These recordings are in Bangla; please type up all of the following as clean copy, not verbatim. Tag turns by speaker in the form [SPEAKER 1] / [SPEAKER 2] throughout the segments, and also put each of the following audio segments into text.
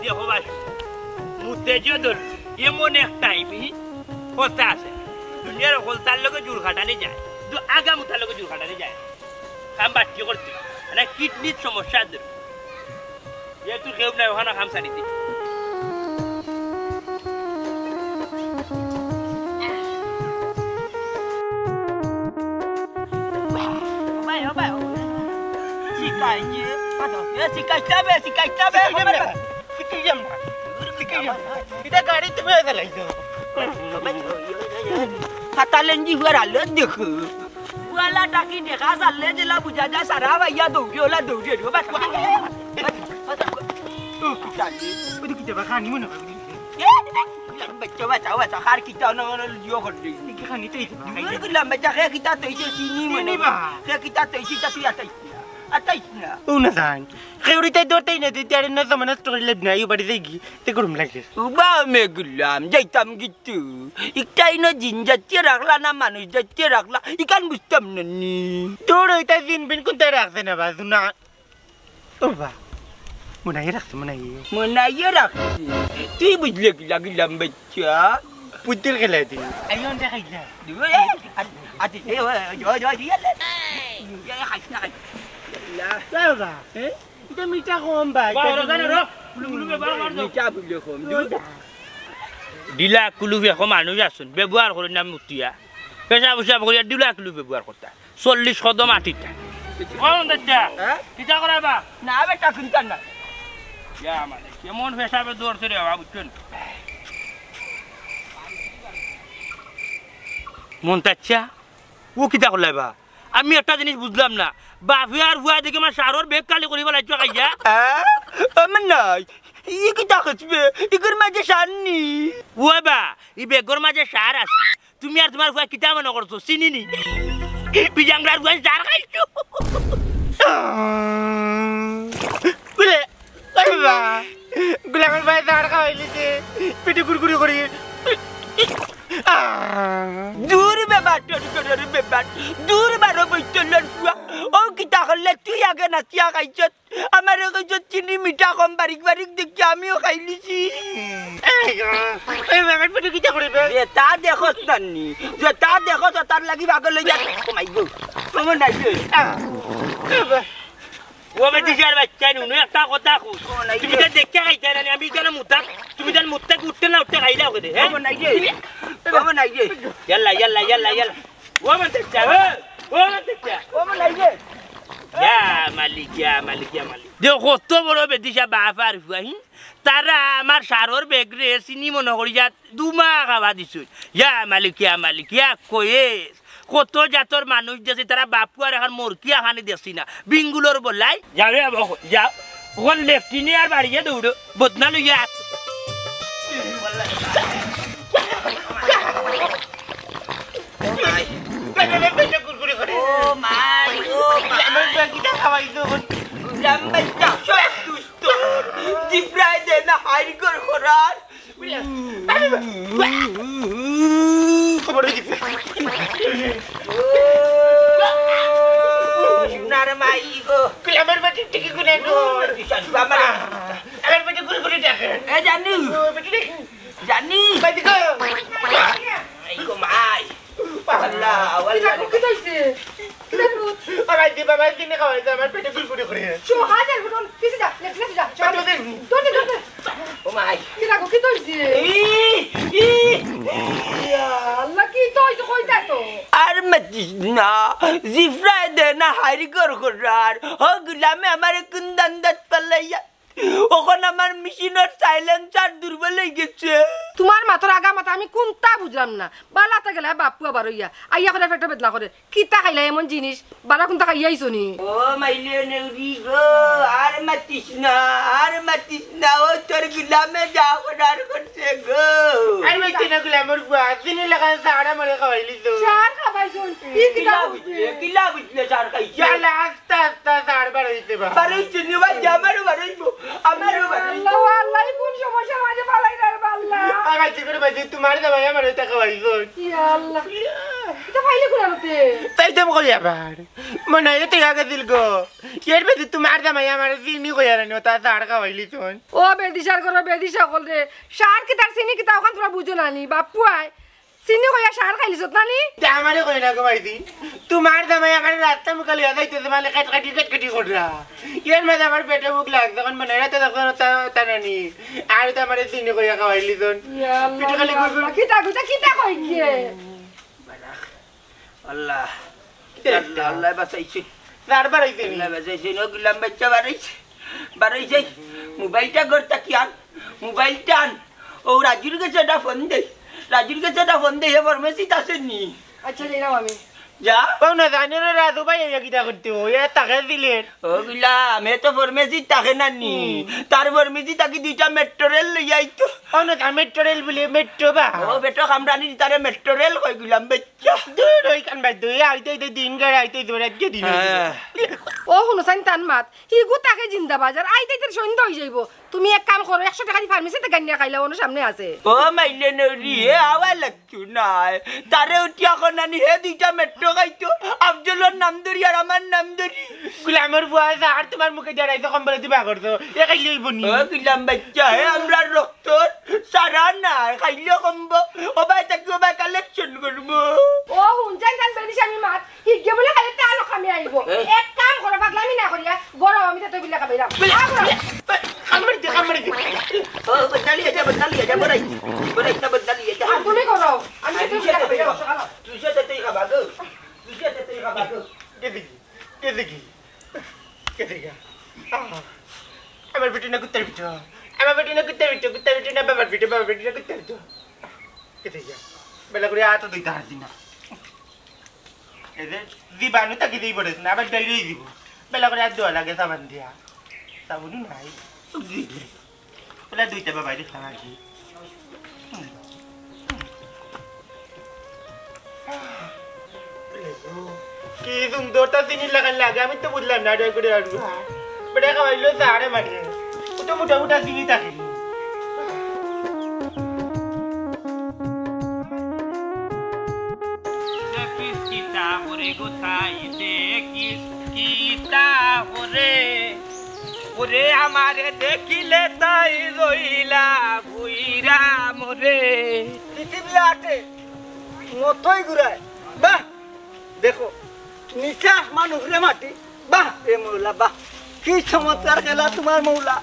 [SPEAKER 1] দেখো বাস মুতেজো দল এমন এক টাইমই হতা আছে দুনিয়ার হলতার লগে জুড় খাটানি যায় কিন্তু আগা মুতার লগে জুড় খাটানি যায় কাম বাচ্চি করতে মানে কিডনির সমস্যা ধর যেহেতু কেউ নাই ওখানে কাম সারিতে
[SPEAKER 2] Hatalenji huara le dekh. Wala taki dekha salle jela bujaja sarava ya doge ola doge do bas.
[SPEAKER 3] Betul kita bakani mana?
[SPEAKER 2] Baca har kita no yo khodi.
[SPEAKER 3] Kan itu.
[SPEAKER 2] Gula baca kita tu sini mana. Kita tu isi tapi atas. Atasnya.
[SPEAKER 3] Unasan. Khayurita dorte ina tiada na sama na story lab na ayu badi segi. Tegurum lagi.
[SPEAKER 2] Uba megulam jaitam gitu. Ikai no jinja tirakla na manusia tirakla ikan bustam nani.
[SPEAKER 3] Toro ita zin bin kun terak sana basuna. Uba. Munayirak semunayi.
[SPEAKER 2] Munayirak. Tu ibu lagi lambaca.
[SPEAKER 3] Putil ke lagi. Ayo anda kaya.
[SPEAKER 2] Dua ati yo dia le. Ya khasna.
[SPEAKER 3] Sawa. Kita minta komba.
[SPEAKER 1] Baru kan roh. Belum baru
[SPEAKER 2] minta boleh kom.
[SPEAKER 1] Dila kuluve komanu jasun. Bebuar করে নাম মুতিয়া। পেশা পেশা করে দিলা কুলুবে ব্যবহার করতে। 40 কদম আটিটা। কোন দচ্চা? হ্যাঁ? কিটা করাবা?
[SPEAKER 2] না বেটা চিন্তা না।
[SPEAKER 1] ইয়া মানে কেমন পেশাবে দৌড়তে রে বাবা বুঝছেন? মন্তাচ্চা ও কিটা করলাইবা? আমি একটা জিনিস বুঝলাম না বাফি আর বুয়া দেখে আমার সারর বেগ কালি করিবা লাগছো খাইয়া
[SPEAKER 2] আমার নাই ই কিটা করবে ইগর মাঝে সারনি
[SPEAKER 1] ওয়া বা ই বেগর মাঝে সার আছে তুমি আর তোমার বুয়া কিটা মনে করছো চিনি নি বিজাংরার বুয়া সার খাইছো
[SPEAKER 3] গুলে আইবা গুলে আমার ভাই সার খাইলিছে পেটে গুড়গুড়ি করি
[SPEAKER 2] Dur bebat, dur baru berjalan buah. Oh kita kalau tu ya kan nasi ya kaicat. Amara kaicat cini mita kom barik dek kami o kailisi.
[SPEAKER 3] Bagat pada kita korebe.
[SPEAKER 2] Ya tak dekho tani. Ya tak dekho tar lagi bagal lagi. Oh my god. Kamu nak je.
[SPEAKER 1] ও বেটি যার বাচ্চা নুনু একটা কথা কো তুমি তো দেখে খাইতে না আমি কেন মুতাক তুমি তো মুতাক উঠতে না উঠতে খাইলা ওকে হ্যাঁ
[SPEAKER 2] কাম নাই যে
[SPEAKER 1] ইয়াল্লা ও মতে যাবে ও নাই যে ইয়া মালিক দেখো তো বড় বেটি যা বাফার ফুয়াই তারা আমার সারর বেগরে চিনি মনে করি যা দুমা খাওয়া দিছু ইয়া মালিক ইয়া কয়েস কত জাতর মানুষ দেশে তারা বাপু আর এখন মুরগি আহানি দেখছি না বিঙ্গুলোর বলাই যাবে যাও ওখান লেফটিনে আর বাড়িয়ে দৌড়ো বদনা লইয়া
[SPEAKER 3] খবর দিতে
[SPEAKER 2] Narmai ko.
[SPEAKER 3] Kelamar bati tiki guna do.
[SPEAKER 2] Bamara.
[SPEAKER 3] Agar bati guru dak.
[SPEAKER 2] Jani. Jani.
[SPEAKER 3] Bati ko.
[SPEAKER 2] Ai ko mai. Allah,
[SPEAKER 4] kita kita isi. Kita dulu.
[SPEAKER 3] Baba ni kawai zaman bati guru kore.
[SPEAKER 4] Cuma hajar betul. Kisi dah, lihat dah.
[SPEAKER 3] Bati den.
[SPEAKER 4] Tuh.
[SPEAKER 2] Oh my.
[SPEAKER 4] Kita isi. Ya, Allah kita isi kau itu tu.
[SPEAKER 2] Armatisna, zifra dena hari koran. Oh gulame हमारे कुंदन दत पलैया. ওখন আমার মেশিনের সাইলেন্সার দুর্বল হয়ে গেছে
[SPEAKER 4] তোমার মাথার আগা মাথা আমি কোনটা বুঝলাম না বালাতে গেলে বাপু আবার হইয়া আইয়া করে পেটে বেদনা করে কিতা খাইলা এমন জিনিস বালা কোনটা খাইয়া আইছো নি
[SPEAKER 2] ও মাইলে নেউরি গো আর মাতিস না ও তোর গুলামে যাও করার করছে গো
[SPEAKER 3] আর মই তিনা গুলামর বুয়া চিনি লাগান সাড়া মরে খাইলি তো
[SPEAKER 4] চার খাবাইছো
[SPEAKER 2] কিলা বুঝলে চার খাই
[SPEAKER 3] চালা আস্তা সাড় বার হইতে বা
[SPEAKER 2] বারে চিনি বা জামার বারে আমারও বারে
[SPEAKER 4] আল্লাহ আল্লাহ কোন সমস্যা মাঝে পালাই না আল্লাহ
[SPEAKER 3] আগা চিকরে বাজি তোমার দাবা আমার এটা খাইছো
[SPEAKER 4] ইয়া আল্লাহ এটা ফাইলে কোন হতে
[SPEAKER 3] তাই তেম কই আবার মনে হয় তুই আগে দিল গো এর বেদি তোমার জামাই আমার চিনি কইয়া রানি তা সাড় খাওয়াইলি তুই
[SPEAKER 4] ও বেদিশার করো বেদিশা কল রে সার কি তার চিনি কি তা ওখান তোরা বুঝো নানি বাপুয়াই চিনি কইয়া সার খাইলিছত নানি
[SPEAKER 3] আমারে কই না গো মাইদি তোমার জামাই আমার রাস্তা মুখালি যাইতে মানে কাটি করা এর মাঝে আমার পেটে মুখ লাগ যখন মনে রাতে তখন তা নানি আর তো আমার চিনি কইয়া খাওয়াইলি তুই পেটে খালি
[SPEAKER 4] কিতা কই গিয়ে
[SPEAKER 2] আল্লাহ আল্লাহ আল্লাহ বাঁচাইছে
[SPEAKER 3] তারপর আইছে
[SPEAKER 2] আল্লাহ বাঁচাইছে নগুলাম বাচ্চা বাড়াইছে মোবাইলটা করতা কি আন মোবাইলটা আন ও রাজুর কাছে একটা ফোন দে রাজুর কাছে একটা ফোন দে হে ফরমেসিত আসেনি
[SPEAKER 4] আচ্ছা দিলাম আমি
[SPEAKER 2] যা
[SPEAKER 3] ও না জানি রে রাজু ভাই এই কিটা করতে ও এ তাকে দিলেন
[SPEAKER 2] ওগুলা আমি তো ফরমেসিত থাকে না নি তার ফরমেসি তাকে দুইটা মেট্রো রেল লই আইতো
[SPEAKER 3] ও না মেট্রো রেল বলে মেট্রো বা
[SPEAKER 2] ও বেটো কামরানি তারে মেট্রো রেল কই গুলাম বাচ্চা
[SPEAKER 3] দূর ওই কান ভাই দুই আইতে দিন গাড়ি আইতে দৌড়া দিয়ে দিন
[SPEAKER 4] ও শুনছান তান মাত হি গুতাকে জিন্দা বাজার আইতে তোর সন্ধ্যা হই যাইব তুমি এক কাম করো 100 টাকা দি ফার্মেসিতে গান্নিয়া খাইলা ওনো সামনে আছে
[SPEAKER 2] ও মাইলে নরি হে আওয়া লাগছু নাই তারে উঠিয়া কোনানি হে দুইটা মেট্রো খাইতো আফজলের নাম ধরি আর আমার নাম ধরি
[SPEAKER 3] গুলামের বুয়া আর তোমার মুখে দাঁড়াইতে কম বলে দিবা করছো এ খাইলে বনি
[SPEAKER 2] ও গুলাম বাচ্চা হে আমরা রক্ত সারা না খাইলে কমব ও ভাই তাকে ও ভাই কালেকশন করব
[SPEAKER 4] ও শুনছান তান বেদিশ আমি মাত হি গে বলে খালি তালো খামি আইব এক কাম করো পাগলামি না করিয়া গরম আমি তো বিলা খাইরাম
[SPEAKER 3] কামড়ি
[SPEAKER 2] ও বদলি যা বড়াই না বদলি যা
[SPEAKER 4] তুমি করো আমি তো বিলা খাইরাম
[SPEAKER 2] তুই যেতে তুই খাবা গো তুই যেতে তুই খাবা গো
[SPEAKER 3] কে দেখি আমার বেটি না কুত্তার পিঠো আমার বেটি না কুত্তার পিঠো না বাবার পিঠো বাবার বেটি না কুত্তার পিঠো কে দেখি বেলা করে আতো দুইটা হাসি না এদের দিবানু তাকে দিই পড়েছ না আবার ডাইরেই দিব বেলা করে আর দোয়া লাগে সাবান দিয়া সাবুনও নাই বেলা দুইটা বাবাই দেখলাম আর কি কি সুন্দরটা চিনি লাগান লাগে আমি তো বুঝলাম না ডয় করে আনবো বেটা খাওয়াইলো সাড়ে মাঠে ও তো মোটা চিনি থাকে
[SPEAKER 1] ওরে আমারে দেখিলে তাই রইলা ভুইরা মরে
[SPEAKER 2] পৃথিবী আটে মতই ঘুরায় বাহ দেখো নিচে আসমান উপরে মাটি বাহ এ মৌলা বাহ কি চমৎকার খেলা তোমার মৌলা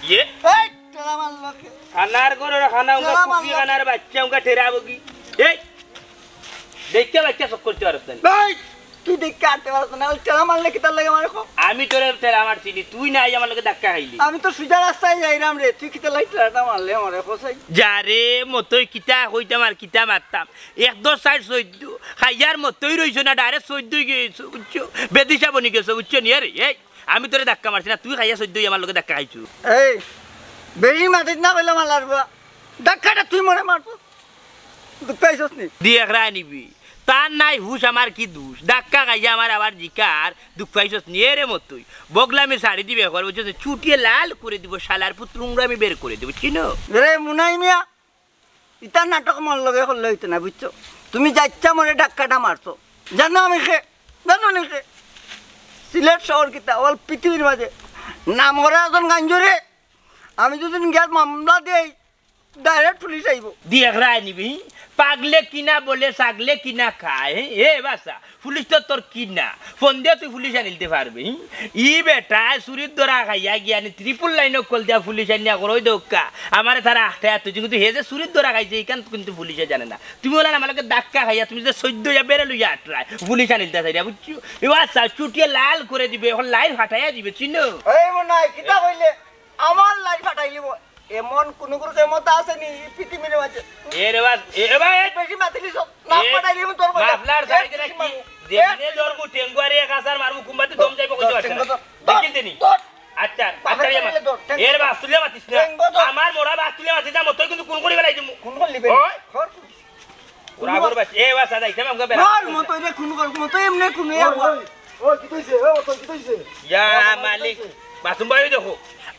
[SPEAKER 1] ये
[SPEAKER 2] এই তেরা মারলো কে
[SPEAKER 1] खानार करो खाना उनका कुकी खानार बच्चा उनका ठेरा होगी ए देख के बच्चा सब कुछ करते हैं
[SPEAKER 2] ভাই তুই দেখতে আনতে পারছ না তেরা মারলে কি তার লাগে আমার কো
[SPEAKER 1] आमी तोरे ठेरा मार चिनी तू ही ना आई हमारे धक्का खाइली
[SPEAKER 2] আমি তো সুজা রাস্তায় যাইরাম রে তুই কিতে লাই তেরাটা মারলে আমারে ফসাই
[SPEAKER 1] जा रे मतोई किता होइता मार किता मारताम एक दो साइड सोइदु खाइयार मतोई रइছো না ডাইরেক্ট সোইদু গেছো বুঝছো বেদিশা বনি গেছো বুঝছো নি রে এই আমি তোরে ধাক্কা মারছি না তুই খাইয়া সোইদু আমার লগে ধাক্কা খাইছো
[SPEAKER 2] এই বেরি মাটিত না কইলা মারলার ধাক্কাটা তুই মনে মারতো তুই পাইছস নি
[SPEAKER 1] দিয়ে রানিবি তার নাই হুশ আমার কি দুষ ধাক্কা খাইয়া আমার আবার জিকার দুঃখ পাইছস নিয়ে রে মতোই বগলামি শাড়ি দিবে ঘর বুঝছো চুটিয়ে লাল করে দিব শালার পুত্রুঙ্গা আমি বের করে দেবো চিনো
[SPEAKER 2] রে মুনাই মিয়া ইতা নাটক মন লগে হল হইতো না বুঝছো তুমি যাচ্ছা মনে ধাক্কাটা মারছো জানো আমি জানো নি সিলেট শহর কিতা অল পৃথিবীর মাঝে নাম করে একজন গাঞ্জরে আমি যদি গ্যাস মামলা দেই ডাইরেক্ট পুলিশ আইব
[SPEAKER 1] দিয়ে রানিবি পাগলে কিনা বলে সাগলে কিনা খায় এ বাসা পুলিশ তো তোর কিনা ফোন দিয়ে তুই পুলিশ আনিতে পারবি ই বেটা চুরির দরা খাইয়া গিয়া ত্রিপুল লাইনক কল দিয়া পুলিশ আনিয়া করো দৌকা আমার তারা আটটা তুই কিন্তু হে যে চুরির দরা খাইছে এইখান কিন্তু পুলিশে জানে না তুমি বলেন আমাকে ধাক্কা খাইয়া তুমি যে সদ্য বেড়ে লইয়া আটরায় পুলিশ আনিতে চাইয়া বুঝছো এবার চুটিয়ে লাল করে দিবে এখন লাইন ফাটাইয়া দিবে চিনো
[SPEAKER 2] এই মুনাই কিতা কইলে আমার লাইফ ফাটাইলিব এমন কোন কোন ক্ষমতা আছে নি পৃথিবীর মাঝে
[SPEAKER 1] এ রে বাস এ ভাই
[SPEAKER 2] বেশি মাতিলিস না ফাটাইলিব তোর
[SPEAKER 1] মাফলার সাইডে রাখি দেনে দরবু টেঙ্গুয়ারি কাসার মারবু কুম্বাতে দম যাইবো কইতে পারছ দেখিন দিনি আচ্ছা আচ্ছা এর বাস তুলে মাতিস না আমার মোরা বাস তুলে মাতিস না মতই কিন্তু কোন করি গলাই দিমু
[SPEAKER 2] কোন লিবে
[SPEAKER 1] ওরা আগর বাস এ বাস আদা ইতাম আমগা বেরা
[SPEAKER 2] আর মতই রে কোন এমনে কোন
[SPEAKER 3] ও কি কইছে ও তো কি কইছে
[SPEAKER 1] ইয়া মালিক মাসুম ভাই দেখো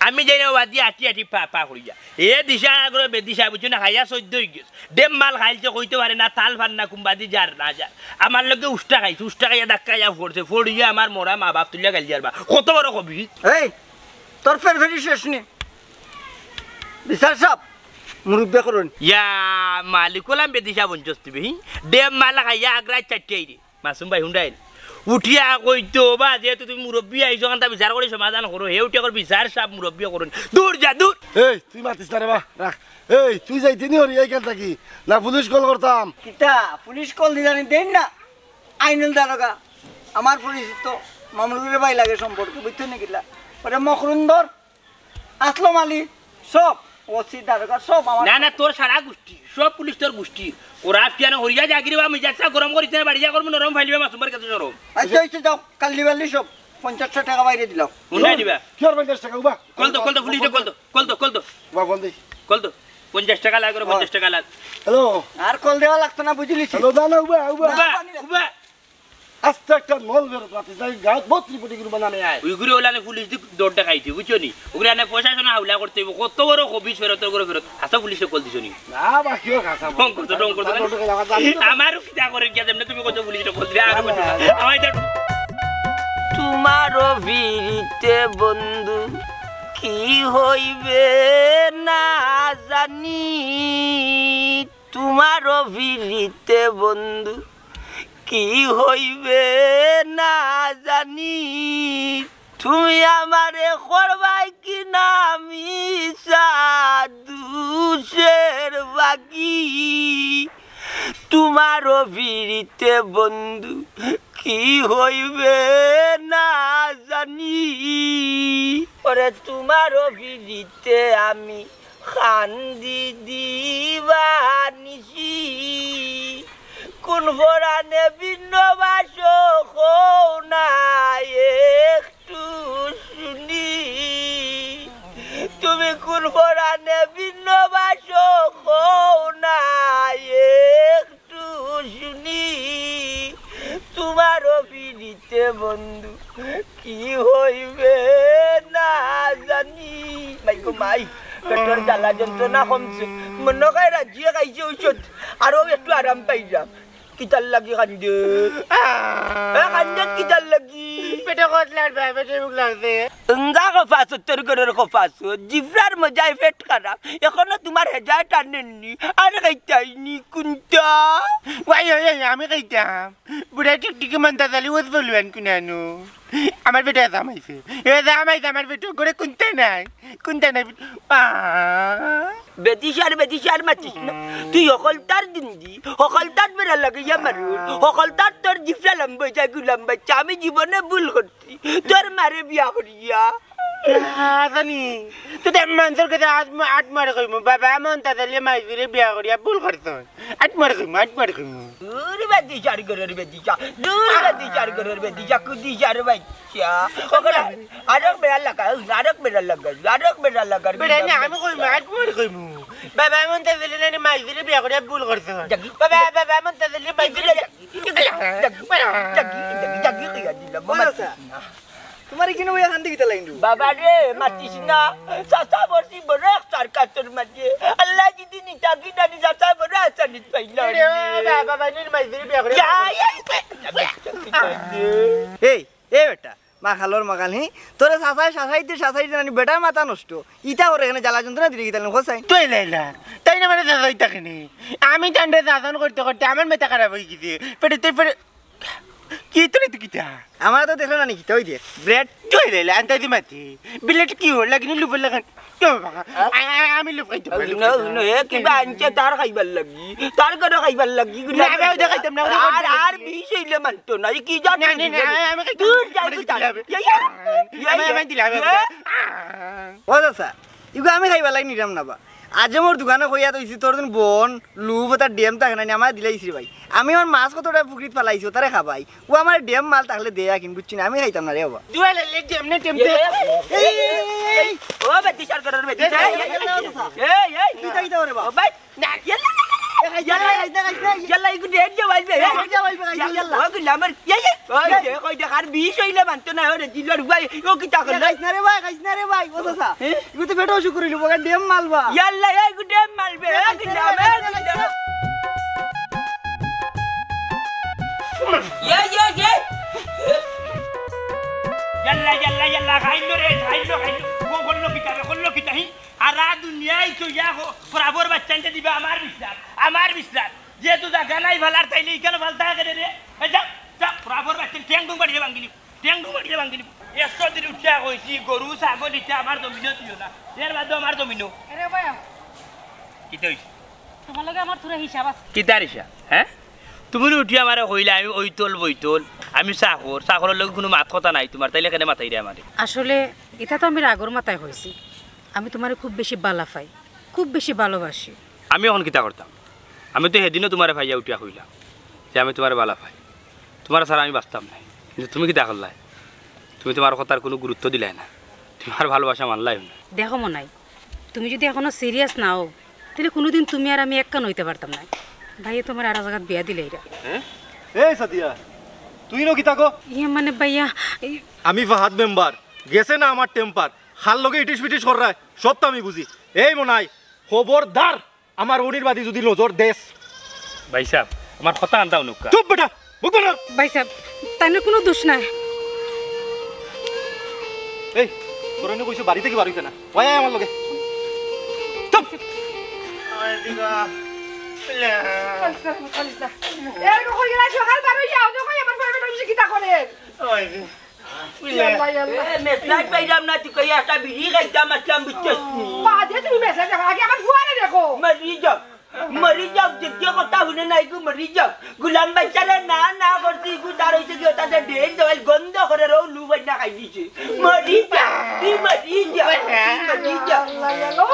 [SPEAKER 1] আমি যাই না বাদি আটি আটি পা করি যা এ দিশা করে বেদিশা বুঝছো না খাইয়া 14 হয়ে গেছে ডেম মাল খাইছে কইতে পারে না তাল ফান না কুম্বাদি যার না যার আমার লগে উষ্টা খাইছে উষ্টা খাইয়া ধাক্কা যা ফোড়ছে ফোড়িয়ে আমার মোরা মা বাপ তুলিয়া গাল যারবা কত বড় কবি
[SPEAKER 2] এই তোর ফেরফেরি শেষ নি বিচার সাহেব মুরব্বী করুন
[SPEAKER 1] ইয়া মালিকলাম বেদিশা বঞ্চস তুমি ডেম মাল খাইয়া আগ্রা চারটেই রে মাসুম ভাই হুন্ডাই উঠিয়া কইতো বা যেহেতু তুমি মুরব্বী আইছো কারণ বিচার করে সমাধান করো হে উঠিয়া করে বিচার সাহেব মুরব্বী করুন দূর যা দূর
[SPEAKER 5] এই তুই মাতিস না রে বা রাখ এই তুই যাইতে নি হরি এইখান থাকি না পুলিশ কল করতাম
[SPEAKER 2] কিতা পুলিশ কল দিদানি দেন না আইনুল দারোগা আমার পুলিশ তো মামলুরের ভাই লাগে সম্পর্ক বুঝতে নি কিলা ওরে মকরুন্দর আসলাম আলী সব ওসি দারোগা সব আমার
[SPEAKER 1] না না তোর সারা গোষ্ঠী সব পুলিশ তোর গোষ্ঠী ওরা পিয়ানো হরিয়া জাগিরি বা মিজাজটা গরম করিস না বাড়ি যা করবো নরম ফাইলিবে মাসুমার কাছে সরম
[SPEAKER 2] আচ্ছা যাও কাল্লি বাল্লি সব 50 টাকা বাইরে দিলাম
[SPEAKER 1] হুন্ডাই দিবা
[SPEAKER 5] কি আর 50 টাকা উবা
[SPEAKER 1] কল তো পুলিশে কল তো
[SPEAKER 5] উবা বল দেই
[SPEAKER 1] 50 টাকা লাগে 50 টাকা লাগ
[SPEAKER 5] হ্যালো
[SPEAKER 2] আর কল দেওয়া লাগতো না বুঝলিস
[SPEAKER 5] হ্যালো দানা উবা
[SPEAKER 1] উবা
[SPEAKER 5] আস্তে একটা নল বের পাতে যাই গাঁত বতলি পটি গুলো বানানে আয়
[SPEAKER 1] উইগুরি ওলানে পুলিশ দি দৌড়টা খাইছে বুঝছো নি ওগুলো আনে প্রশাসন হাওলা করতে হইব কত বড় কবিস ফেরত করে ফেরত হাসা পুলিশে কল দিছো নি
[SPEAKER 5] না বা কিও খাসা
[SPEAKER 1] ডং করতো আমারও কিটা করে গিয়া যেমনে তুমি কত পুলিশে কল দিলে আর আমায়
[SPEAKER 2] তোমারও ভিড়িতে বন্ধু কি হইবে না জানি তোমারও ভিড়িতে বন্ধু কি হইবে না জানি তুমি আমারে করবাই কি না মিশা দুষের বাকি তোমারও ভিড়িতে বন্ধু কি হইবে না জানি ওরে তোমারও ভিড়িতে আমি খান্দি দিবানিছি কোন ভরানে বিন্নবাস হও না একটু শুনি তুমি কোন ভরানে বিন্নবাস হও না একটু শুনি তোমারও ভিড়িতে বন্ধু কি হইবে না জানি মাই গো মাই পেটের জ্বালা যন্ত্রণা কমছে মনে হয় রাজিয়ে খাইছে ঔষধ আরো একটু আরাম পাই যাম কিতার লাগি কান্দে কান্দে কিতার লাগি
[SPEAKER 3] পেটে কত লাগবে পেটে মুখ লাগছে
[SPEAKER 2] অঙ্গা কপাস তোর ঘরের কপাস জিভরার মজায় পেট খারাপ এখনো তোমার হেজায় টানেননি আর খাইতাইনি কুন্তা
[SPEAKER 3] ওই আমি খাইতাম বুড়া টিকটিকি মানতা চালি ওজ বলবেন কুনানো আমার পেটে জামাইছে জামাইছে আমার পেটে করে কুনতে নাই
[SPEAKER 2] বেদিশার মাতিস না তুই অকলতার দিনদি অকলতার বেড়া লাগাইয়া মারুন অকলতার তোর জিভরা লম্বা যায় লম্বাচ্চা আমি জীবনে ভুল করছি তোর মারে বিয়া করিয়া
[SPEAKER 3] জানি তোদের মানুষের কাছে আট মারে কইমু বাবা মন তাহলে মাইজিরে বিয়া করিয়া ভুল করছ আট মারে কইমু
[SPEAKER 2] দূর বেদিশার ঘরের বেদিশা কুদিশার বাচ্চা আরেক বেড়া লাগা
[SPEAKER 3] বেড়া না আমি কইমু আট মারে কইমু বাবা মন তাহলে মাইজিরে বিয়া করিয়া ভুল করছ বাবা মন তাহলে মাইজিরে
[SPEAKER 2] তোমার এখানে ওই হান দিকে লাইনু বাবা রে মাতিস না চাচা বসি বড় সরকার মাঝে আল্লাহ যদি নিতাকি দানি চাচা বড় আসানিত পাইলা
[SPEAKER 3] বাবা নি মাইজিরে বিয়া করিয়া
[SPEAKER 2] এই বেটা মা খালোর মাগাল হি তোরে শাসাইতে নানি বেটার মাথা নষ্ট ইটা ওর এখানে জ্বালা যন্ত্রণা দিলে গিয়ে হোসাই
[SPEAKER 3] তুই লাইলা তাই না মানে যাইতা কেনে আমি টান্ডে শাসন করতে আমার মেটা খারাপ হয়ে গেছে পেটে কি তুই কিটা
[SPEAKER 2] আমার তো দেখলো না নাকি তো ওই দিয়ে ব্রেড
[SPEAKER 3] তুই লাইলা আনতে দি মাতি বিলেট কি হল লাগিনি লুপ লাগান আমি লুপ খাইতে পারি
[SPEAKER 2] কিবা আনছে তার খাইবার লাগি তার করে খাইবার লাগি
[SPEAKER 3] খাইতাম না
[SPEAKER 2] আর বিষ হইলে মানতো না কি জানি
[SPEAKER 3] আমি
[SPEAKER 2] দূর যাই ও দাদা ইগো আমি খাইবার লাগি নিরাম না বা আজ মোর দোকানে কইয়া তৈছি তোর দিন বোন লুপ তার ডেম থাকে না আমার দিলাইছি ভাই আমি আমার মাছ কতটা পুকুরিত ফালাইছি তারে খাবাই ও আমার ডেম মাল তাহলে দেয়া কিন বুঝছি না আমি খাইতাম না রে বাবা ও বেটি সরকারের বেটি কি তাইতা রে বাবা ইয়াল্লা ইগু দেখ যে বাইবে ইয়াল্লা ও গুলা আমার এই কই দেখ আর 20 হইলে মানতো না ওরে দিলর ভাই ও কি টাকা
[SPEAKER 6] খাইছ না রে ভাই ও চাচা ইগু তো বেটো শুকুর হইলো বগা ডেম মালবা
[SPEAKER 2] ইয়াল্লা এই গু দেম মালবে
[SPEAKER 1] Yalla, খাইলো রে খাইলো ও বললো কি তাই সারা দুনিয়ায় তো ইয়া বরাবর বাচ্চানটা দিবে আমার বিশ্বাস যেহেতু জায়গা নাই ভালার তাইলে এখানে ভালতা করে রে যা বরাবর বাচ্চান ট্যাং বাড়িয়ে ভাঙিলি একশো দিন উঠিয়া কইছি গরু ছাগল ইচ্ছা আমার জমিনও দিও না এর বাদে আমার জমিনও কি তো
[SPEAKER 7] তোমার লগে আমার থোড়া হিসাব আছে
[SPEAKER 1] কি তার হিসাব হ্যাঁ তুমি উঠি আমার কইলা আমি বইতল আমি চাকরের লগে কোনো মাত কথা নাই তোমার তাইলে কেন মাথাই রে আমার
[SPEAKER 7] আসলে এটা তো আমি রাগর মাথায় হয়েছি আমি তোমার খুব বেশি বালা পাই খুব বেশি ভালোবাসি
[SPEAKER 1] আমি এখন কিতা করতাম আমি তো সেদিনও তোমার ভাইয়া উঠিয়া কইলাম যে আমি তোমার বালা পাই তোমার ছাড়া আমি বাঁচতাম নাই কিন্তু তুমি কিতা করলাই তুমি তোমার কথার কোনো গুরুত্ব দিলাই না তোমার ভালোবাসা মানলাই না
[SPEAKER 7] দেখো মনাই তুমি যদি এখনো সিরিয়াস না হও তাহলে কোনোদিন তুমি আর আমি একখান হইতে পারতাম না ভাইয়া তোমার আর জায়গাত বিয়া দিলে এরা
[SPEAKER 8] এই সাদিয়া তুই নো কিতা কো
[SPEAKER 7] ইয়ে মানে ভাইয়া
[SPEAKER 8] আমি ফাহাদ মেম্বার গেছে না আমার টেম্পার খাল লগে ইটিস পিটিস কর রায় সব তো আমি বুঝি এই মনাই খবরদার আমার উনির বাদি যদি নজর দেশ
[SPEAKER 1] ভাই সাহেব আমার কথা আনতাও নুকা
[SPEAKER 8] চুপ বেটা বুঝবে না
[SPEAKER 7] ভাই সাহেব তাই কোনো দোষ নাই
[SPEAKER 8] এই তোরা নে কইছো বাড়ি থেকে বাড়িতে না ওই আমার লগে চুপ
[SPEAKER 2] মেসলাইট পাইলাম না তুই কইয়া একটা বিড়ি খাইতাম আসলাম বুঝছিস মরি যাক যে কথা শুনে নাই গু মরি যাক গুলাম বাচ্চারে না করছি গু তার হইছে কি তাতে ডেন জল গন্ধ করে রও লু বাইনা খাই দিছে মরি যা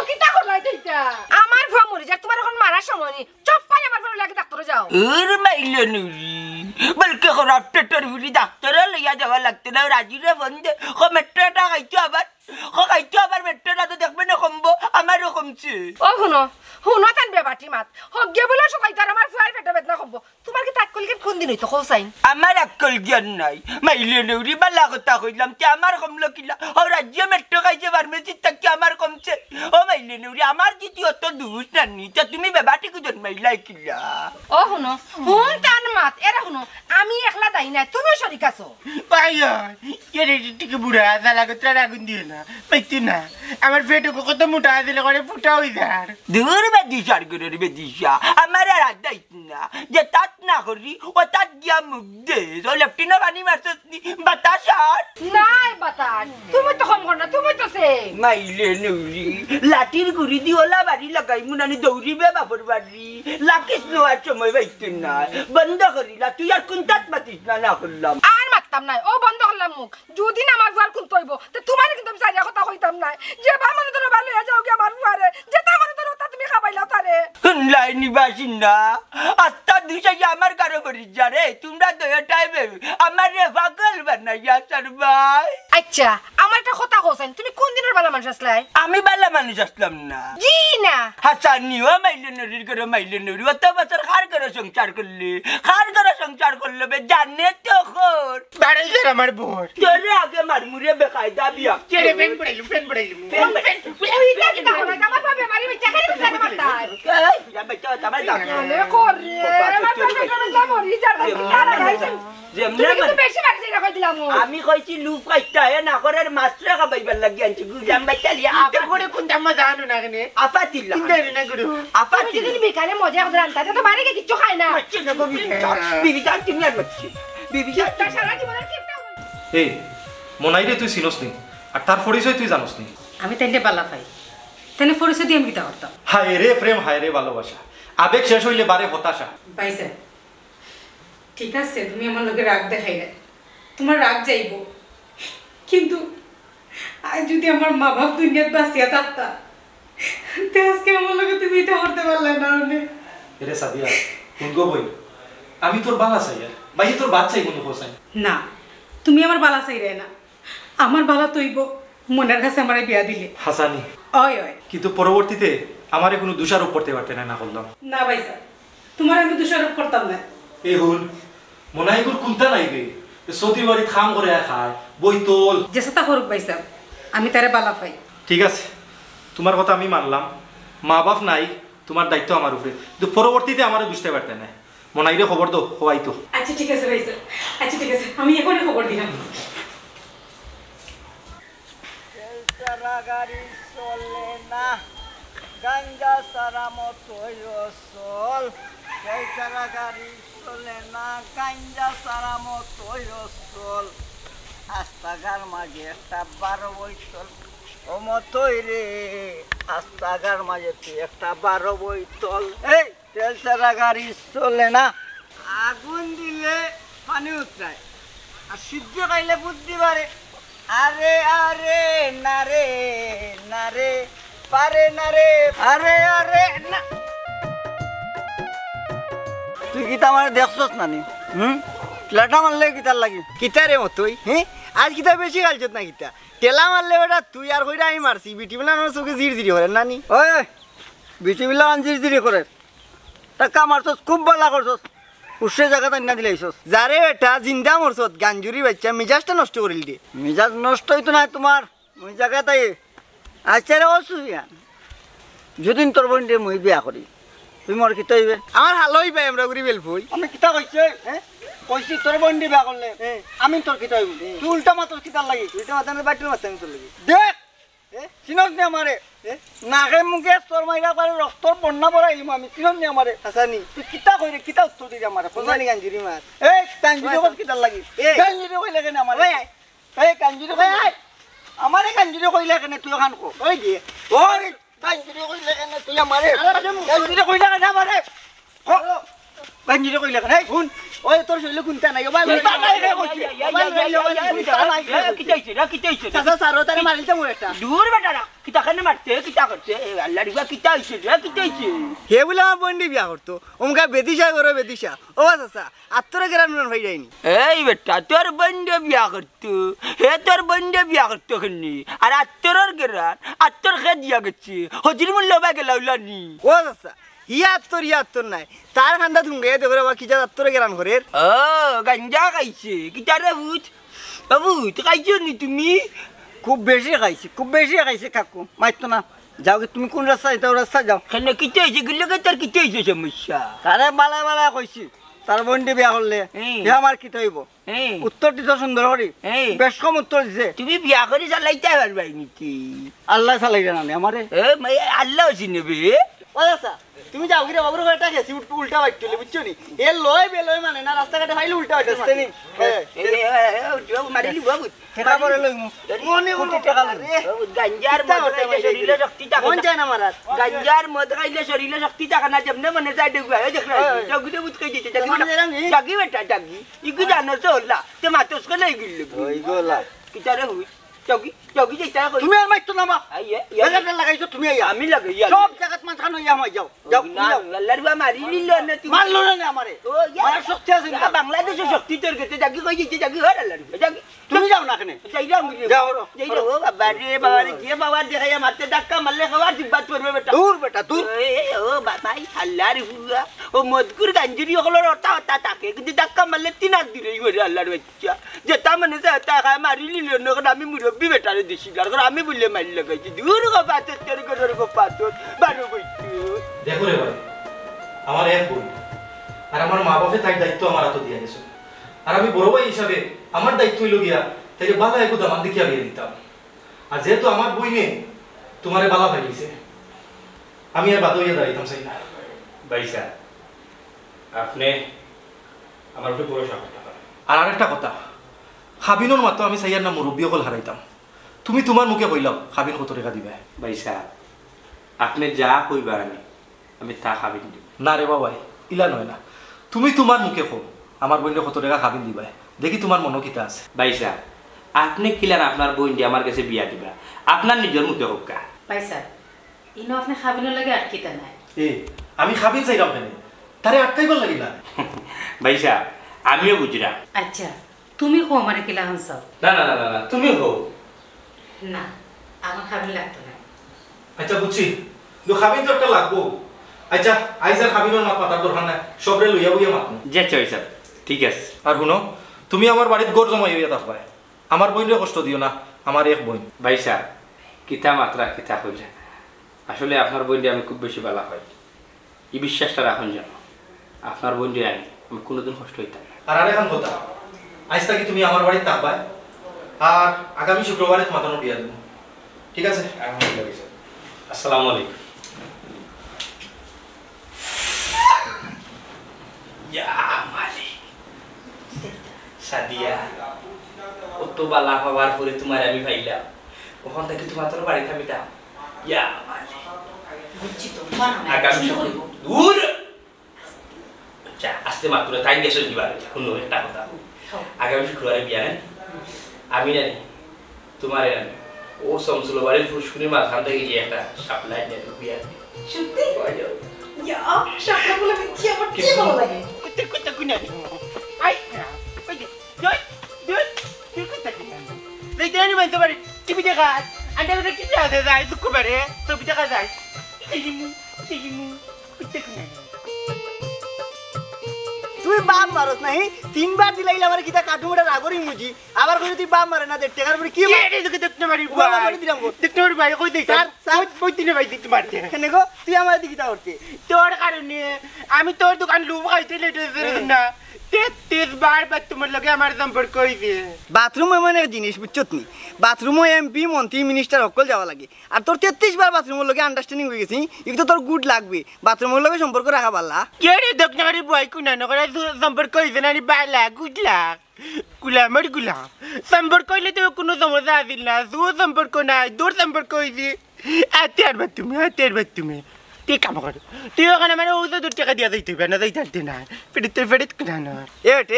[SPEAKER 4] কিতা করলাই তুইটা আমার ভুয়া মরি যা তোমার এখন মারার সময় নেই চপ্পাই আমার ভুয়া লাগে ডাক্তারে যাও
[SPEAKER 2] এর মাইলে নুরি বলকে খারাপ টেটার ভুলি ডাক্তারে লইয়া যাওয়া লাগতো না রাজিরে ফোন দে ও মেট্রোটা খাইছো আবার মেট্রোটা তো দেখবে না কমবো আমারও কমছে
[SPEAKER 4] ও শুনো তান বেবাটি মাত হগে বলে সবাই তার আমার ফুয়ার পেটে বেদনা কমব তোমার কি তাক কলকে কোন দিন হইতো কৌসাইন
[SPEAKER 2] আমার আকল জ্ঞান নাই মাইলে নেউরি বালা কথা কইলাম তে আমার কমলো কিলা ও রাজ্য মেট্রো খাইছে ফার্মেসি তাকে আমার কমছে ও মাইলে নেউরি আমার যদি অত দুষ নানি তা তুমি বেবাটি কো জন্মাইলাই কিলা
[SPEAKER 4] ও শুন তান মাত এরা শুনো আমি একলা দাই না তুমি শরিক আছো
[SPEAKER 3] পাইয়া এর টিকে বুড়া জালা গতরা আগুন দিও না পাইতি না আমার পেটে কত মোটা দিলে করে ফুটা হই যার
[SPEAKER 2] দূর বেদিশার করে বেদিশা আমার আর আদাইত না যে তাত না করি ও তাত গিয়া মুখ দে ও লেফটিনা পানি মারছনি বাতাস আর
[SPEAKER 4] নাই বাতাস তুমি তো কম করনা তুমি তো সে
[SPEAKER 2] মাইলে নেউরি লাঠির গুড়ি দি ওলা বাড়ি লাগাই মুনানি দৌড়িবে বাপর বাড়ি লাকিস নোয়ার সময় বাইতেন না বন্ধ করিলা তুই আর কুন্তাত মাতিস না করলাম
[SPEAKER 4] আর মারতাম নাই ও বন্ধ করলাম মুখ যদি না আমার ফুয়ার কোন তইব তো তোমার কিন্তু আমি সারিয়া কথা কইতাম নাই যে বামনে তোর ভালো হয়ে যাও কি আমার ফুয়ারে যে তামানে তোর তা তুমি খাবাইলাও তারে
[SPEAKER 2] লাইনি বাসিন্দা আত্মা দুইশাই আমার কারো করি যারে তোমরা দয়া টাইমে আমার রে পাগল বানাইয়া সারবাই
[SPEAKER 4] আচ্ছা আমার একটা কথা কইছেন তুমি কোন দিনের ভালো মানুষ আসলাই
[SPEAKER 2] আমি বালা মানুষ আসলাম না
[SPEAKER 4] জি না
[SPEAKER 2] হাসানিও মাইলে নরির করে মাইলে নরি অত বছর খার করে সংসার করলে বে জানে তো খোর
[SPEAKER 3] বাড়াই যার আমার বোর
[SPEAKER 2] তোরে আগে মারমুরে বেকায়দা বিয়া
[SPEAKER 3] কেড়ে পেন পড়াইলু
[SPEAKER 4] ওইটা কি তাহলে আমার বাবা মারি বেচা করে বেচা মারতা
[SPEAKER 2] এই যা বেটা তামাই দাও
[SPEAKER 4] নে করে আমার বাবা মরি যাবে তারা গাইছেন তুমি বেশি মারি যাই কই দিলাম
[SPEAKER 2] আমি কইছি লুপ কাইতা এ না করে মাছরা খাবাইবার লাগি আনছি গুজাম বাইতা লিয়া
[SPEAKER 3] আগে করে কোনটা মজা আনো না কেনে
[SPEAKER 2] আফাতিল্লা
[SPEAKER 3] ইন্দারি না গুরু
[SPEAKER 2] আফাতিল্লা
[SPEAKER 4] যদি বিকালে মজা করে আনতা তো বাড়ি গিয়ে কিছু খায় না
[SPEAKER 2] বিবি জান তুমি আর বাচ্চি বিবি জান
[SPEAKER 4] তা সারা জীবনের কিপটা
[SPEAKER 8] এই মনাই রে তুই চিনস নি আর তার পরিচয় তুই জানোস নি
[SPEAKER 7] আমি তাইলে বালা পাই তাইলে পরিচয় দিয়ে আমি কিতা করতাম
[SPEAKER 8] হায় রে প্রেম হায় রে ভালোবাসা আবেগ শেষ হইলে বারে হতাশা
[SPEAKER 7] ভাই স্যার ঠিক আছে তুমি আমার লগে রাগ দেখাইলে তোমার রাগ যাইব কিন্তু আজ যদি আমার মা বাপ দুনিয়াত বাঁচিয়া থাকতা তে আজকে আমার লগে তুমি এটা করতে পারলে না
[SPEAKER 8] এরে সাদিয়া কোন গো বই আমি তোর বালা চাই আর ভাই তোর বাচ্চাই কোনো হোসাই
[SPEAKER 7] না তুমি আমার বালা চাইরে না আমার বালা তৈব মনের কাছে আমারে বিয়া দিলে
[SPEAKER 8] হাসানি
[SPEAKER 7] ওই
[SPEAKER 8] কিন্তু পরবর্তীতে আমারে কোনো দোষারোপ করতে পারতে না করলাম
[SPEAKER 7] না ভাই স্যার তোমার আমি দোষারোপ করতাম না।
[SPEAKER 8] এই হুন মনাইগুর কুন্তা নাইবে সৌদি বাড়ি খাম করে খায় বইতল
[SPEAKER 7] যে সাথে করুক পাইছা আমি তারে বালা পাই।
[SPEAKER 8] ঠিক আছে তোমার কথা আমি মানলাম, মা বাপ নাই, তোমার দায়িত্ব আমার উপরে, কিন্তু পরবর্তীতে আমার বুঝতে পারতে না। মনাইরে খবর দাও হওয়াই তো।
[SPEAKER 7] আচ্ছা ঠিক আছে ভাইসা, আচ্ছা ঠিক আছে আমি এখনই খবর দিলাম।
[SPEAKER 2] গাড়ি চলে না গাঞ্জা সারা মতোই চল, সারা গাড়ি চলে না গাঞ্জা সারা মতোই চল, রাস্তাঘাট মাঝে একটা 12 বৈতল ও মতোই রে, রাস্তাঘাট মাঝে তুই একটা 12 বৈতল। এই তেল সারা গাড়ি চলে না, আগুন দিলে পানি উতরায় আর সিদ্ধ খাইলে বুদ্ধি বাড়ে। আরে আরে না রে না রে পারে না রে, আরে আরে না। তুই কিতা আমার দেখছস নানি? টেলাটা মারলে কিতার লাগি কিতারে মতোই। হ্যাঁ আজ কিতা বেশি গালছত না কিতা টেলা মারলে বেটা তুই আর কইরা আমি মারছি। বিটি বেলা আমার চোখে জিরজিরি করে নানি। ওই বিটি বেলা জিরজিরি করে টাকা মারছস, খুব বলা করছস, উৎসে জায়গা তাই না দিলাইছস। যারে এটা জিন্দা মরছত গাঞ্জুরি বাচ্চা মিজাজটা নষ্ট করিল দিয়ে। মিজাজ নষ্ট হইতো না তোমার ওই জায়গা তাই। আচ্ছা রে অসুবিধা যদি তোর বোন দিয়ে মই বিয়া করি তুই মোর কিতা হইবে? আমার হাল হইবে আমরা ঘুরি বেলফুই। আমি কিতা কইছে? হ্যাঁ কইছি তোর বোন দিয়ে বিয়া করলে আমি তোর কিতা হইব? তুই উল্টা মাতর কিতার লাগি? উল্টা মাতানোর বাটির মাথা আমি তোর লাগি দেখ চিনস নি আমারে? নাকে মুখে তোর মাইরা করে রক্তর বন্যা পড়াইলিম আমি, চিনস নি আমারে? হাসানি তুই কিতা কইরে কিতা উত্তর দিবি আমারে? কোজানি গাঞ্জুরি মাছ এই গাঞ্জুরি কত কিতার লাগি? গাঞ্জুরি কইলে কেন আমারে? এই গাঞ্জুরি কই আমারে গাঞ্জুরি কইলে কেন তুই ওখান কো? ওই দি ওই গাঞ্জুরি কইলে কেন তুই আমারে? গাঞ্জুরি কইলে কেন আমারে? গাঞ্জুরি কইলে কেন? এই শুন ওই তোর শৈল কোনটা নাই ভাই কোনটা নাই রে কইছি কিতা হইছে রে কিতা হইছে চাচা সারো তারে মারিলতে মোর একটা দূর বেটারা কিতা কেন মারতে কিতা করতে আল্লাহ রিবা কিতা হইছে রে কিতা হইছে? হে বলে আমার বন্ডি বিয়া করতো ওমকা বেদিশা করে বেদিশা। ও চাচা আত্তরে গ্রাম ভাই যায়নি। এই বেটা তোর বন্ডে বিয়া করতো, হে তোর বন্ডে বিয়া করতো কেননি? আর আত্তরের গ্রাম আত্তর খে দিয়া গেছে হজির মূল্য বা গেলাউলানি। ও চাচা ইয়াত্তর নাই তার খান্দা থুঙ্গে দেখো বা কিটা আত্তরে গেরান করে। ও গাঞ্জা খাইছে কিটা রে বুঝ বাবু তো খাইছো নি তুমি? খুব বেশি খাইছে কাকু মাইতো না। যাও তুমি কোন রাস্তা যাও? রাস্তা যাও কেন কিটা হয়েছে গুলো তোর কিটা হয়েছে সমস্যা? তারে বালা বালা কইছি তার বন্ডি বিয়া করলে আমার কি হইব? উত্তর দিত সুন্দর করি বেশ কম উত্তর দিছে। তুমি বিয়া করে চালাইতে পারবাই নাকি? আল্লাহ চালাই জানানি আমারে আল্লাহ চিনবে। ও আচ্ছা তুমি যাও গিরে বাবুর ঘরটা গেছি উল্টা বাইটলে বুঝছো নি? এ লয় বেলয় মানে না রাস্তাঘাটে ফাইলে উল্টা বাইটছে নি মারিলি বাবু সেটা পরে লই মনে উল্টা টাকা রে গাঞ্জার মদ খাইলে শরীরে শক্তি থাকে মন চায় না মারার। গাঞ্জার মদ খাইলে শরীরে শক্তি থাকে না যেমনে মনে যায় দেখবা এই দেখ জগিতে বুঝ কই দিতে জাগি বেটা জাগি ইগু জানো চলা তে মাতস কে লই গিল ওই গোলা কিটারে হুই জগি জগি যেটা কই তুমি আর মাইতো না বা আইয়া এলাকা লাগাইছো তুমি আইয়া আমি লাগাই সব জায়গা মান খানো ইয়া মাই যাও যাও লালবা মারি নিল না তুমি মারলো না আমারে ও মারার শক্তি আছে না বাংলাদেশে শক্তি তোর কাছে জাগি কই দিতে জাগি হর লালবা জাগি তুমি যাও না কেন যাইরাম যাও যাইরো ও বাবা রে কি বাবা দেখাইয়া মারতে ধাক্কা মারলে খাবার জিব্বাত পড়বে বেটা দূর ও বাবা আল্লাহ রে হুয়া ও মদকুর গাঞ্জুরি হলো রটা হতা থাকে কিন্তু ধাক্কা মারলে তিনার দিরে হরে আল্লাহর বাচ্চা যেটা মানে যেটা খায় মারি নিল না আমি মুরব্বি বেটারে দিছি আর আমি বললে মারি লাগাইছি দূর গো পাতে তের গো পাতে বারো বইতো।
[SPEAKER 8] দেখো রে ভাই আমার এক বোন আর আমার মা বাপে তার দায়িত্ব আমার হাতে দিয়ে গেছে, আর আমি বড় ভাই হিসাবে আমার দায়িত্ব হইল গিয়া তাইলে বালা একটু দামান দেখিয়া বিয়ে দিতাম। আর যেহেতু আমার বই নে তোমারে বালা ফাইলিছে আমি আর বাদ হইয়া দাঁড়াইতাম চাই না।
[SPEAKER 1] ভাইসা আপনি আমার উপরে ভরসা করতে পারেন।
[SPEAKER 8] আর আরেকটা কথা খাবিনোর মাত্র আমি চাইয়ার না মুরব্বী অকল হারাইতাম, তুমি তোমার মুখে কইলাম খাবিন কত টাকা দিবে?
[SPEAKER 1] ভাইসা আপনি যা কইবা আমি তা খাবিন দিব
[SPEAKER 8] না রে বাবাই ইলা নয় না, তুমি তোমার মুখে কো আমার বোনের কত টাকা খাবিন দিবা দেখি তোমার মনো কিতা আছে।
[SPEAKER 1] ভাইসা আপনি কিলান আপনার বোন দিয়ে আমার কাছে বিয়া দিবা আপনার নিজের মুখে হোক কা
[SPEAKER 7] ভাইসা ইনো আপনি খাবিনের লাগে আটকিতা নাই।
[SPEAKER 8] আমি খাবিন চাইলাম কেন তারে আটকাইবার লাগি না।
[SPEAKER 1] ভাইসা আমিও বুঝরা।
[SPEAKER 7] আচ্ছা তুমি কো আমারে কিলা হানছ?
[SPEAKER 1] না না না না তুমি হো
[SPEAKER 7] না আমার খাবিন লাগতো না।
[SPEAKER 8] আচ্ছা বুঝছি খাবিন তো একটা লাগবো, আচ্ছা আইজার খাবিনোর মাত মাতার দরকার নাই সবরে লইয়া বইয়া মাত
[SPEAKER 1] যে চই স্যার ঠিক আছে
[SPEAKER 8] আর শুনো তুমি আমার বাড়িতে গড় জমাই হইয়া থাকবা আমার বোনরে কষ্ট দিও না আমার এক বোন
[SPEAKER 1] ভাই স্যার কিতা মাত্রা কিতা কইরা আসলে আপনার বইনটি আমি খুব বেশি ভালো হয় এই বিশ্বাসটা রাখুন যেন আপনার বইনটি আমি কোনোদিন কষ্ট হইতাম না
[SPEAKER 8] আর আরেকখান কথা আজ থেকে তুমি আমার বাড়িতে থাকবা আর আগামী শুক্রবারে তোমার বিয়া দেবো ঠিক আছে
[SPEAKER 1] আসসালামু আলাইকুম ইয়া মালিক সাদিয়া অত বালা হওয়ার পরে তোমার আমি পাইলাম ওখান থেকে তোমার তোর বাড়িতে আমি দাও ইয়া মালিক
[SPEAKER 7] বুঝছি তো
[SPEAKER 1] আগামী শুক্রবার দূর আচ্ছা আস্তে মাত্র তাই গেছো দিবার শুনো একটা কথা আগামী শুক্রবারে বিয়া নেন আমি জানি তোমার জানি ও সমসুলো বাড়ির ফুসকুনির মাঝখান থেকে গিয়ে একটা সাপ্লাই নিয়ে বিয়া
[SPEAKER 7] সত্যি ইয়া শাপলা বলে কি আমার কি ভালো লাগে
[SPEAKER 3] কথা কুনা আই ওই যে জয় জয় তুই কথা কুনা এই দেনি মানে তোমার টিভি দেখা আন্ডা করে কি যাবে যাই শুক্রবারে ছবি দেখা যায় এই মু কথা কুনা
[SPEAKER 6] তুই বাপ মারস নাই 3 বার দিলাইলা আমার কিটা কাটুমটা রাগরি মুজি আবার কই তুই বাপ মারে না দে টাকার পরে কি
[SPEAKER 3] এই দেখতে দেখতে মারি
[SPEAKER 6] বাবা মারি দিলাম গো
[SPEAKER 3] দেখতে মারি ভাই কই দেই স্যার কই দিনে ভাই দেখতে মারতে
[SPEAKER 6] কেন গো তুই আমার দিকে তা করতে
[SPEAKER 3] তোর কারণে আমি তোর দোকান লুব খাইতে লেটে না 33 বার বাদ তোমার লগে আমার সম্পর্ক হইছে
[SPEAKER 6] বাথরুম এমন এক জিনিস বুঝছত নি বাথরুমও এমপি মন্ত্রী মিনিস্টার সকল যাওয়া লাগে আর তোর 33 বার বাথরুমের লগে আন্ডারস্ট্যান্ডিং হয়ে গেছি এগুলো তোর গুড লাগবে বাথরুমের লগে সম্পর্ক রাখা পারলা
[SPEAKER 3] কে রে দক্ষিণারি বই কুনা নগরে সম্পর্ক হইছে না বালা গুডলা গুলামের গুলাম সম্পর্ক হইলে তো কোনো সমস্যা আসিল না দূর সম্পর্ক নাই দূর সম্পর্ক হইছে আতের বাথরুমে ঠিক কাম কর তুই ওখানে মানে ওষুধ টাকা দিয়া যাইতে হবে না যাইতে না ফেরত কিনা না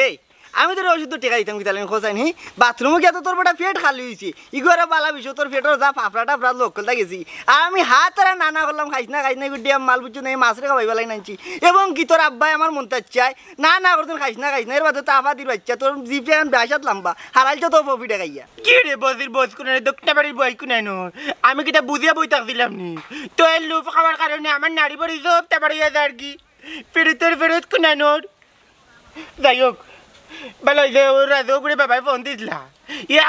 [SPEAKER 6] এই আমি তোর ওষুধ টেকা দিতাম কি তাহলে খোঁজাই নি বাথরুমে গিয়ে তো তোর বেটা পেট খালি হয়েছে ইগরে বালা বিষয় তোর পেটের যা ফাফড়াটা ফ্রাত লোকলটা গেছি আর আমি হাত আর নানা করলাম খাইস না গুড্ডি মাল বুঝছো না মাছরে খাওয়াই বেলাই নাইছি এবং কি তোর আব্বাই আমার মনটা চাই না করতেন খাইস না এর বাদে তো আফা দির বাচ্চা তোর জিপে এখন ব্যাসাত লাম্বা হারাইছো তো প্রফিটে খাইয়া
[SPEAKER 3] কি রে বস কোন দক্ষিণা বাড়ির বই কোনাই নো আমি কিটা বুঝিয়া বই থাক দিলাম নি তো এই লুপ খাওয়ার কারণে আমার নারী বাড়ি সব তাবাড়িয়া যার কি ফেরত কোনাই নোর যাই হোক ভালো হয়েছে ওর রাজু করে বাবাই ফোন দিছিলা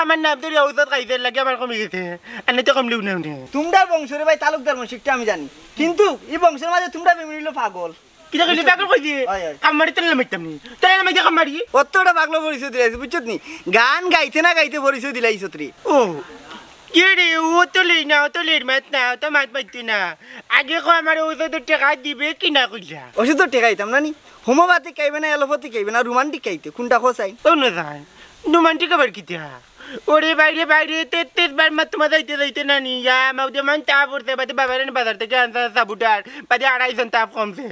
[SPEAKER 3] আমার নাম ধরে ঔষধ খাইতে লাগে আমার কমে গেছে আর তো কমলেও না
[SPEAKER 6] তোমরা বংশের ভাই তালুকদার বংশিকটা আমি জানি কিন্তু এই বংশের মাঝে তোমরা ফ্যামিলি হলো পাগল
[SPEAKER 3] কিটা কইলি পাগল কইছি কামারি তেল মাইতাম নি তেল মাইতে কামারি
[SPEAKER 6] অতটা পাগল পরিচয় দিলাইছে বুঝছত নি গান গাইতে না গাইতে পরিচয় দিলাইছ রে
[SPEAKER 3] ও কে রে ও তো লেই না তো লের মাত না তো মাত মাইতে না আগে কো আমার ওষুধের টাকা দিবে কি না কইলা
[SPEAKER 6] ওষুধ তো টেকাইতাম না নি হোমিওপ্যাথিক খাইবে না এলোপ্যাথিক খাইবে না রোমান্টিক খাইতে কোনটা খোঁচাই
[SPEAKER 3] ও না যাই রোমান্টিক আবার কিটা ওরে বাইরে 33 বার মাত তোমার যাইতে না নি ইয়া মাউদে মান তা পড়তে বাদে বাবার বাজার থেকে আনতে সাবুটার বাদে 250 তাপ কমছে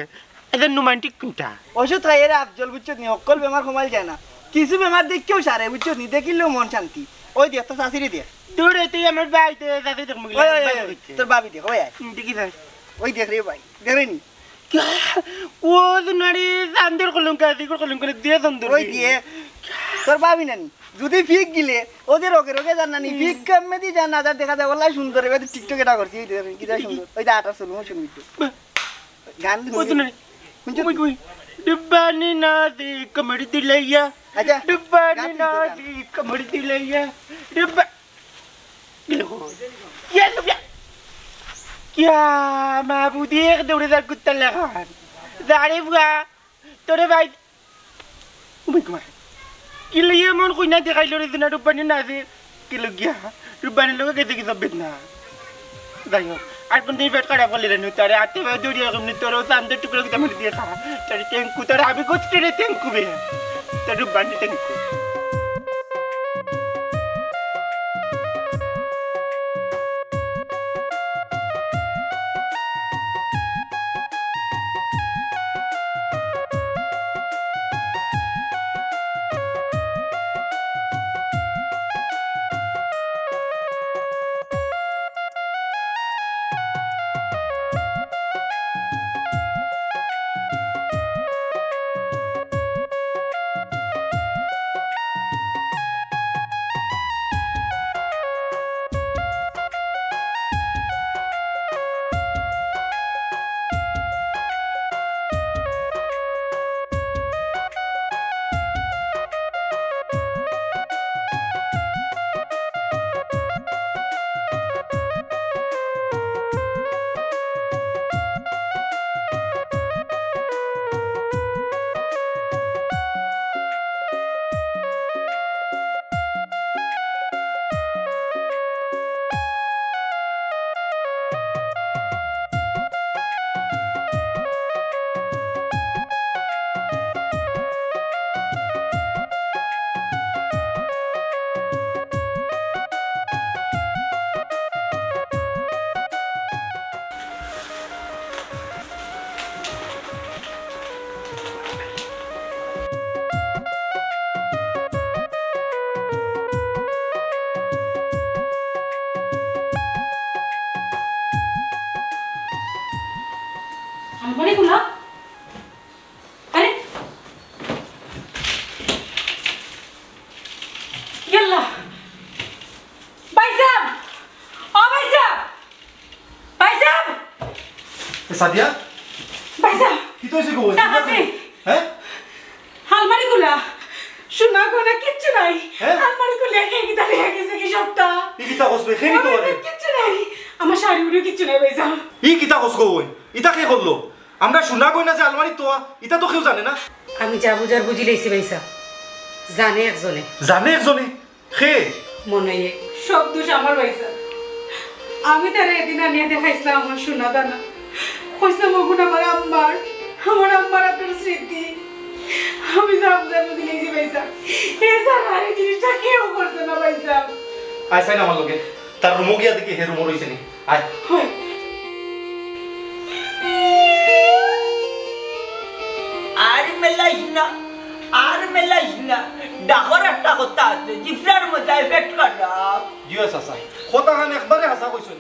[SPEAKER 3] এটা রোমান্টিক কোনটা
[SPEAKER 6] ওষুধ খাইয়ে রে আফজল বুঝছত নি অকল বেমার কমাল যায় না কিছু বেমার দেখকেও সারে বুঝছত নি দেখিলেও মন শান্তি ওই দেখ তো শাশুড়ি দেখ
[SPEAKER 3] দূরে তুই আমার বাইতে যাতে দেখ মুগলা
[SPEAKER 6] তোর বাবি দেখ ওই
[SPEAKER 3] দেখি যাই
[SPEAKER 6] ওই দেখ রে ভাই দেখরে নি
[SPEAKER 3] ও দুনারি আন্দর কলঙ্কা দিগর কলঙ্কা দিয়ে সুন্দর
[SPEAKER 6] ওই দিয়ে তোর বাবি নানি যদি ফিক গিলে ওদের রোগে জান নানি ফিক কামে দি জান না দেখা যায় ওলাই সুন্দর এবার টিকটক এটা করছি এই দেখ কি সুন্দর ওই দা আটা শুনবো শুনবি তো গান
[SPEAKER 3] ও দুনারি কই ডিব্বানি না দি কমড়ি দিলাইয়া
[SPEAKER 6] আচ্ছা
[SPEAKER 3] ডিব্বানি না দি কমড়ি দিলাইয়া ডিব্বা क्या क्या क्या महबूद एक दौड़ेदार कुत्ता लगा दाढ़ी बुआ तोरे भाई कि लिए मन कोई ना दिखाई लो रे दिन रुपनी ना से कि लोग गया रुपनी लोग कैसे की सब बेचना दाइयो आज कौन दिन पेट खड़ा कर ले रहे तारे आते हुए दूरी हमने तोरो सामने टुकड़ों की तमन दिया था तारे टेंकू तारे अभी कुछ तेरे टेंकू में तारे रुपनी टेंकू
[SPEAKER 7] আলমারি খুলা আরে ইয়াল্লাহ ভাই সাহেব ও ভাই সাহেব ভাই সাহেব
[SPEAKER 8] সাদিয়া
[SPEAKER 7] ভাই সাহেব
[SPEAKER 8] কি তো এসে গো হ্যাঁ
[SPEAKER 7] আলমারি খুলা শোনা কোনা কিচ্ছু নাই
[SPEAKER 8] হ্যাঁ?
[SPEAKER 7] আলমারি খুলে কি দাঁড়ি হয়ে গেছে কি সবটা
[SPEAKER 8] ই কিতা কসবে খেনি তো আরে
[SPEAKER 7] কিচ্ছু নাই আমার শাড়ি উড়ে কিচ্ছু নাই ভাই সাহেব
[SPEAKER 8] ই কিতা কসকো ওই ইতা কে করলো আমরা শোনা কই না যে আলমারি তো ইতা তো কেউ জানে না
[SPEAKER 7] আমি যা বুঝার বুঝি লইছি ভাই সাহেব জানে একজনে
[SPEAKER 8] জানে একজনে খে
[SPEAKER 7] মনে হয় সব দোষ আমার ভাই সাহেব আমি তার এদিন আনিয়ে দেখাইছিলাম আমার শোনা দানা কইছিলাম ওগুন আমার আম্মার তোর স্মৃতি আমি যা বুঝার বুঝি লইছি ভাই সাহেব এ স্যার আর এই জিনিসটা কেউ করছে না ভাই সাহেব
[SPEAKER 8] আয় সাইন আমার লগে তার রুমো গিয়া দেখি হে রুমো রইছে নি আয়
[SPEAKER 7] হয়
[SPEAKER 2] আর মেলাইস না ডাকর একটা কথা আছে জিফরার মধ্যে এফেক্ট করা
[SPEAKER 8] জিও চাচা কথা খান একবারে হাসা কইছেন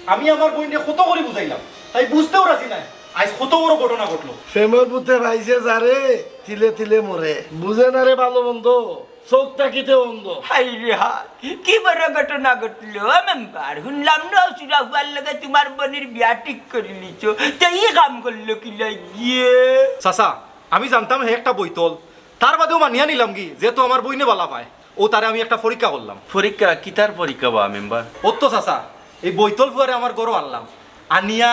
[SPEAKER 8] আমি আমার বইনে কত করে বুঝাইলাম তাই বুঝতেও রাজি নাই আজ কত বড় ঘটনা ঘটলো
[SPEAKER 5] ফেমের বুতে ভাইছে যারে তিলে তিলে মরে বুঝে না রে ভালো মন্দ চোখ তাকিতে অন্ধ
[SPEAKER 2] হাই রে হাই কি বড় ঘটনা ঘটলো মেম্বার শুনলাম না সুরাফার লগে তোমার বোনের বিয়া ঠিক করে লিছো তো ই কাম করলো কি লাগিয়ে
[SPEAKER 8] চাচা আমি জানতাম হে একটা বইতল তার বাদেও মানিয়া নিলাম কি যেহেতু আমার বইনে বালা পায় ও তারে আমি একটা পরীক্ষা করলাম
[SPEAKER 9] পরীক্ষা কিতার পরীক্ষা বা মেম্বার
[SPEAKER 8] ও তো চাচা এই বইতল ফুয়ারে আমার গরো আনলাম আনিয়া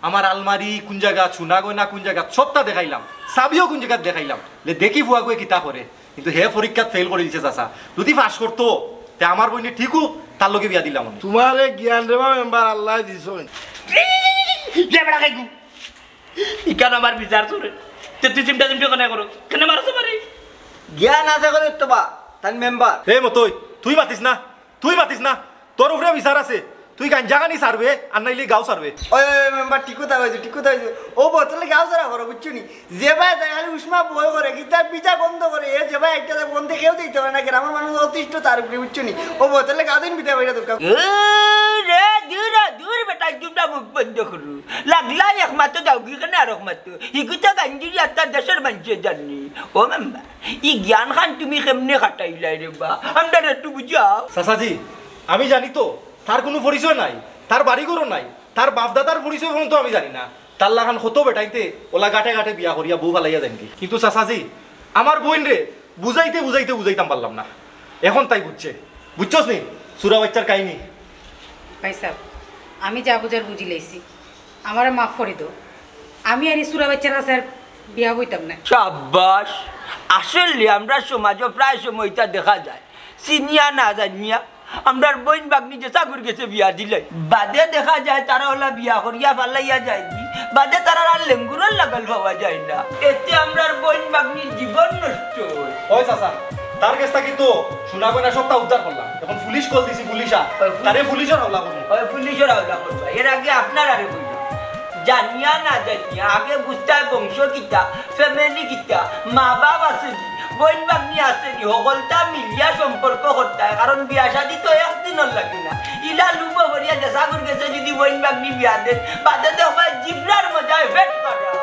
[SPEAKER 8] আমার আলমারি কোন জায়গা চুনা গয়না কোন জায়গা সবটা দেখাইলাম চাবিও কোন জায়গাত দেখাইলাম দেখি ফুয়া গয়ে কিতা করে কিন্তু হে পরীক্ষাত ফেল করে দিছে চাচা যদি পাস করতো তে আমার বইনে ঠিকও তার লগে বিয়া দিলাম আমি
[SPEAKER 5] তোমার এই জ্ঞান রেবা মেম্বার আল্লাহ দিছই
[SPEAKER 1] লেবড়া খাইগু ইকান আমার বিচার চলে তুই চিমটা কেন করো কেন মারছো পারি
[SPEAKER 6] জ্ঞান আছে করে তো বা তার মেম্বার
[SPEAKER 8] এ মতই তুই মাতিস না তোর উপরে বিচার আছে তুই গাঞ্জা গানি সারবে আর নাইলে গাও সারবে
[SPEAKER 6] ওই মেম্বার ঠিক কথা হয়েছে ও বোতলে গাও সারা করো বুঝছো নি যে ভাই খালি উষ্মা বই করে কি তার পিছা বন্ধ করে এ যে ভাই একটা বন্ধে কেউ দিতে পারে না গ্রামের মানুষ অতিষ্ঠ তার উপরে বুঝছো নি ও বোতলে গাও দিন পিঠা বাইরে দোকান
[SPEAKER 2] রে দূর বেটা জুমটা মুখ বন্ধ করু লাগলা একমাত্র যাও কি কেন আর একমাত্র ইগুতা গাঞ্জিরি একটা দেশের মানুষে জানি ও মেম্বার ই জ্ঞান খান তুমি কেমনে কাটাইলাই রে বা আমরা একটু বুঝাও
[SPEAKER 8] চাচাজি আমি জানি তো তার কোনো পরিচয় নাই তার বাড়িঘরও নাই তার বাপদাদার পরিচয় পর্যন্ত আমি জানি না তার লাগান হতো বেটাইতে ওলা গাঁটে গাঁটে বিয়া করিয়া বউ ফালাইয়া দেন কি কিন্তু চাচাজি আমার বোন রে বুঝাইতাম পারলাম না এখন তাই বুঝছস নি সুরা বাচ্চার কাহিনী
[SPEAKER 7] ভাই সাহেব আমি যা বুঝার বুঝি লাইছি আমার মাফ করে দো আমি আর এই সুরা বাচ্চারা স্যার বিয়া হইতাম না
[SPEAKER 2] সাব্বাস আসলে আমরা সমাজে প্রায় সময়টা দেখা যায় সিনিয়া না জানিয়া আমরার বইন বাগনি যে চাকুর গেছে বিয়া দিলে বাদে দেখা যায় তারা হলা বিয়া করিয়া ফালাইয়া যায় কি বাদে তারা আর লেঙ্গুরের লাগাল পাওয়া যায় না এতে আমরার বইন বাগনির জীবন নষ্ট হয়
[SPEAKER 8] ওই চাচা তার কেসটা কিন্তু শোনা গয়না সবটা উদ্ধার করলাম এখন পুলিশ কল দিছি পুলিশা তারে পুলিশের হাওলা করবো
[SPEAKER 2] ওই পুলিশের হাওলা করবা এর আগে আপনার আরে বলল জানিয়া না জানিয়া আগে বুঝতে হয় বংশ কিতা ফ্যামিলি কিতা মা বাপ আছে কি বইন বাগনি আছে নি সকলটা মিলিয়া সম্পর্ক করতে হয় কারণ বিয়া শাদি তো একদিনের লাগে না ইলা লুব ভরিয়া দেশা করে গেছে যদি বইন বাগনি বিয়া দেন বাদে দেখবা জিবরার মজা এফেক্ট করা